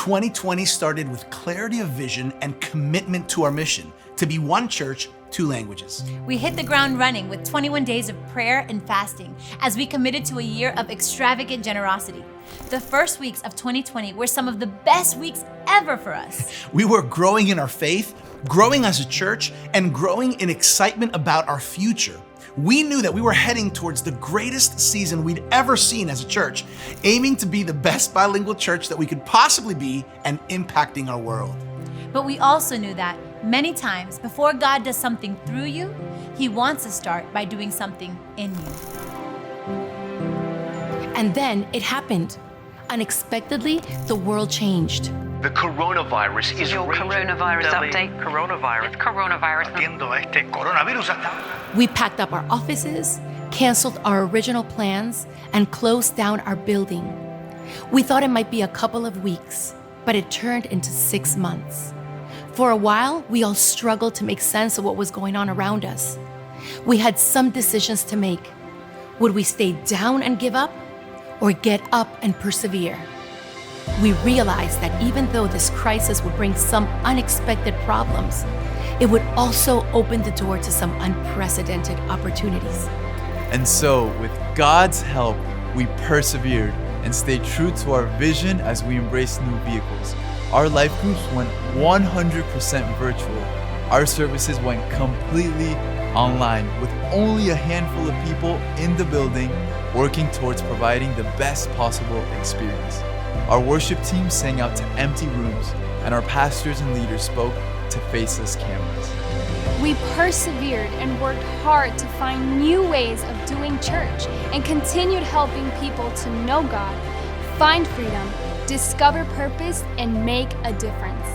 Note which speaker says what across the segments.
Speaker 1: 2020 started with clarity of vision and commitment to our mission to be one church, two languages.
Speaker 2: We hit the ground running with 21 days of prayer and fasting as we committed to a year of extravagant generosity. The first weeks of 2020 were some of the best weeks ever for us.
Speaker 1: We were growing in our faith, growing as a church, and growing in excitement about our future. We knew that we were heading towards the greatest season we'd ever seen as a church, aiming to be the best bilingual church that we could possibly be and impacting our world.
Speaker 2: But we also knew that many times before God does something through you, He wants to start by doing something in you.
Speaker 3: And then it happened. Unexpectedly, the world changed.
Speaker 4: The coronavirus is
Speaker 5: Your
Speaker 4: raging.
Speaker 5: coronavirus update.
Speaker 6: Coronavirus.
Speaker 5: It's coronavirus.
Speaker 6: Atiendo a este coronavirus.
Speaker 3: We packed up our offices, canceled our original plans, and closed down our building. We thought it might be a couple of weeks, but it turned into 6 months. For a while, we all struggled to make sense of what was going on around us. We had some decisions to make. Would we stay down and give up, or get up and persevere? We realized that even though this crisis would bring some unexpected problems, it would also open the door to some unprecedented opportunities.
Speaker 7: And so, with God's help, we persevered and stayed true to our vision as we embraced new vehicles. Our life groups went 100% virtual. Our services went completely online, with only a handful of people in the building working towards providing the best possible experience. Our worship team sang out to empty rooms, and our pastors and leaders spoke to faceless cameras.
Speaker 8: We persevered and worked hard to find new ways of doing church and continued helping people to know God, find freedom, discover purpose, and make a difference.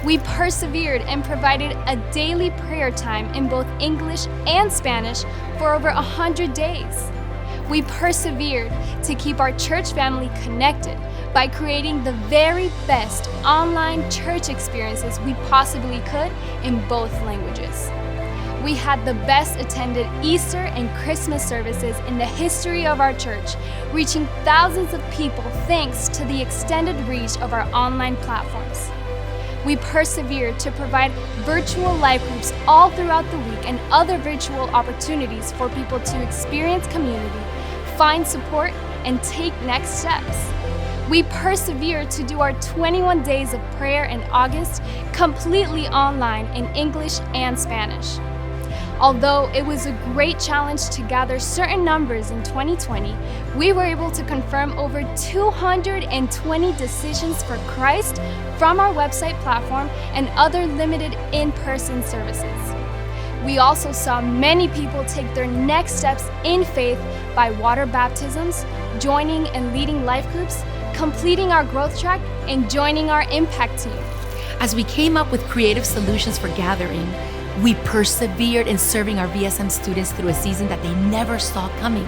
Speaker 8: We persevered and provided a daily prayer time in both English and Spanish for over 100 days. We persevered to keep our church family connected by creating the very best online church experiences we possibly could in both languages. We had the best attended Easter and Christmas services in the history of our church, reaching thousands of people thanks to the extended reach of our online platforms. We persevered to provide virtual life groups all throughout the week and other virtual opportunities for people to experience community, find support, and take next steps. We persevered to do our 21 days of prayer in August completely online in English and Spanish. Although it was a great challenge to gather certain numbers in 2020, we were able to confirm over 220 decisions for Christ from our website platform and other limited in-person services. We also saw many people take their next steps in faith by water baptisms, joining and leading life groups, completing our growth track, and joining our impact team.
Speaker 3: As we came up with creative solutions for gathering, we persevered in serving our VSM students through a season that they never saw coming.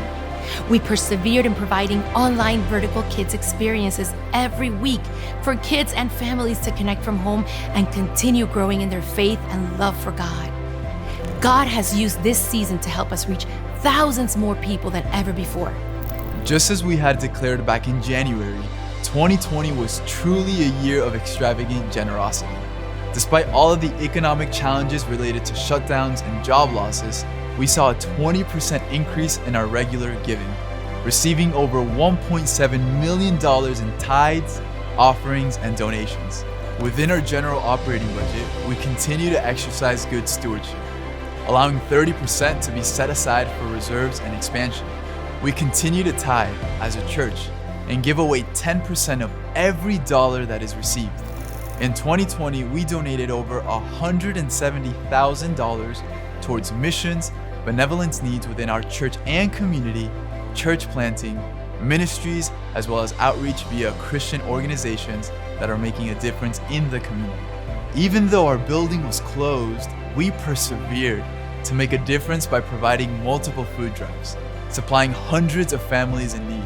Speaker 3: We persevered in providing online vertical kids experiences every week for kids and families to connect from home and continue growing in their faith and love for God. God has used this season to help us reach thousands more people than ever before.
Speaker 7: Just as we had declared back in January, 2020 was truly a year of extravagant generosity. Despite all of the economic challenges related to shutdowns and job losses, we saw a 20% increase in our regular giving, receiving over $1.7 million in tithes, offerings, and donations. Within our general operating budget, we continue to exercise good stewardship, allowing 30% to be set aside for reserves and expansion. We continue to tithe as a church and give away 10% of every dollar that is received. In 2020, we donated over $170,000 towards missions, benevolence needs within our church and community, church planting, ministries, as well as outreach via Christian organizations that are making a difference in the community. Even though our building was closed, we persevered to make a difference by providing multiple food drives, supplying hundreds of families in need.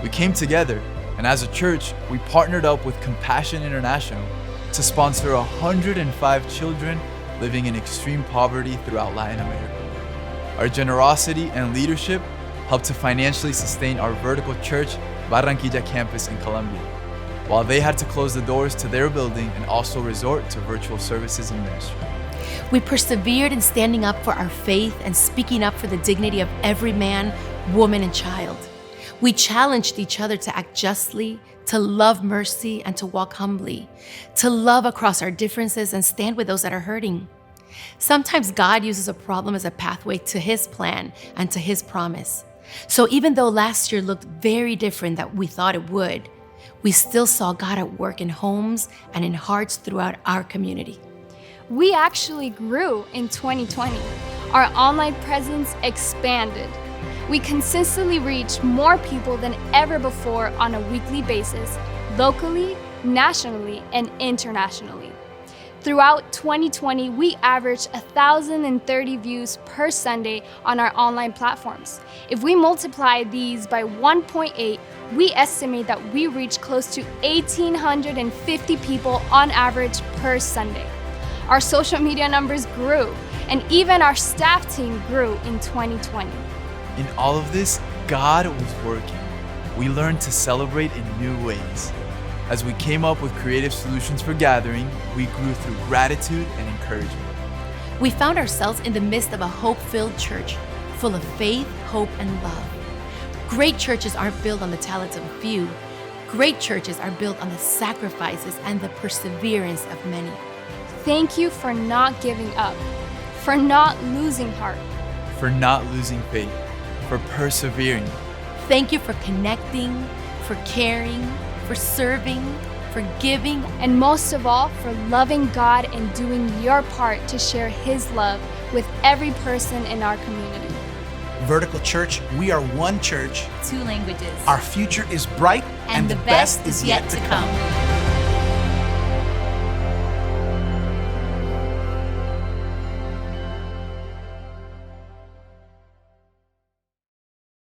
Speaker 7: We came together, and as a church, we partnered up with Compassion International to sponsor 105 children living in extreme poverty throughout Latin America. Our generosity and leadership helped to financially sustain our vertical church, Barranquilla campus in Colombia. while they had to close the doors to their building and also resort to virtual services and ministry.
Speaker 3: We persevered in standing up for our faith and speaking up for the dignity of every man, woman, and child. We challenged each other to act justly, to love mercy, and to walk humbly, to love across our differences and stand with those that are hurting. Sometimes God uses a problem as a pathway to His plan and to His promise. So even though last year looked very different than we thought it would, we still saw God at work in homes and in hearts throughout our community.
Speaker 8: We actually grew in 2020. Our online presence expanded. We consistently reached more people than ever before on a weekly basis, locally, nationally, and internationally. Throughout 2020, we averaged 1,030 views per Sunday on our online platforms. If we multiply these by 1.8, we estimate that we reached close to 1,850 people on average per Sunday. Our social media numbers grew, and even our staff team grew in 2020.
Speaker 7: In all of this, God was working. We learned to celebrate in new ways. As we came up with creative solutions for gathering, we grew through gratitude and encouragement.
Speaker 3: We found ourselves in the midst of a hope-filled church, full of faith, hope, and love. Great churches aren't built on the talents of a few. Great churches are built on the sacrifices and the perseverance of many.
Speaker 8: Thank you for not giving up, for not losing heart,
Speaker 7: For not losing faith, for persevering.
Speaker 3: Thank you for connecting, for caring, for serving, for giving,
Speaker 8: and most of all, for loving God and doing your part to share His love with every person in our community.
Speaker 1: Vertical Church, we are one church.
Speaker 2: 2 languages.
Speaker 1: Our future is bright,
Speaker 2: and the best is yet to come.